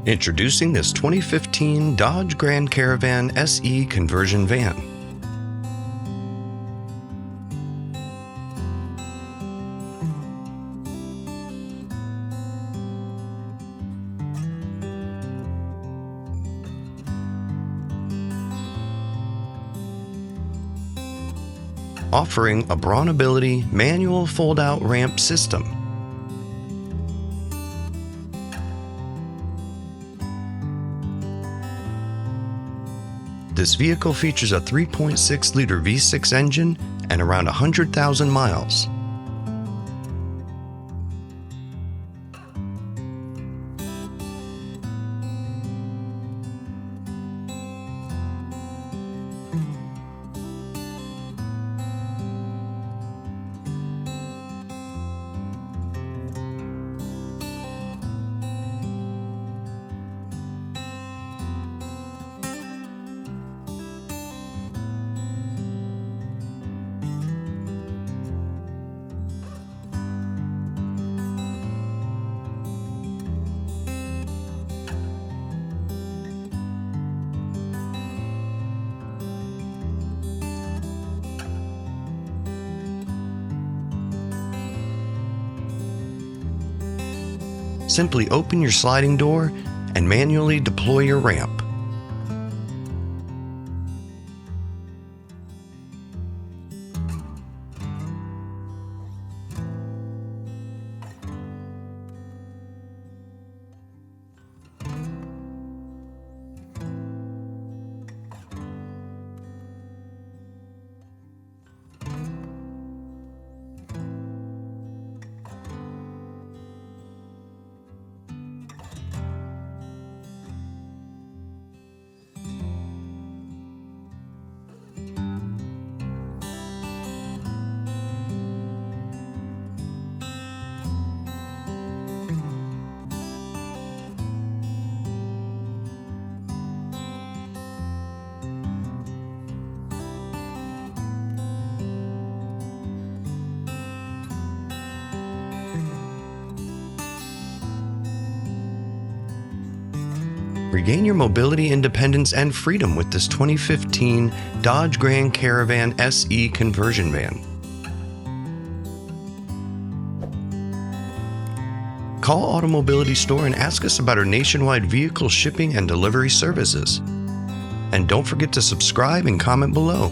Introducing this 2015 Dodge Grand Caravan SE conversion van. Offering a BraunAbility manual fold-out ramp system. This vehicle features a 3.6-liter V6 engine and around 100,000 miles. Simply open your sliding door and manually deploy your ramp. Regain your mobility, independence, and freedom with this 2015 Dodge Grand Caravan SE conversion van. Call AutoMobility store and ask us about our nationwide vehicle shipping and delivery services. And don't forget to subscribe and comment below.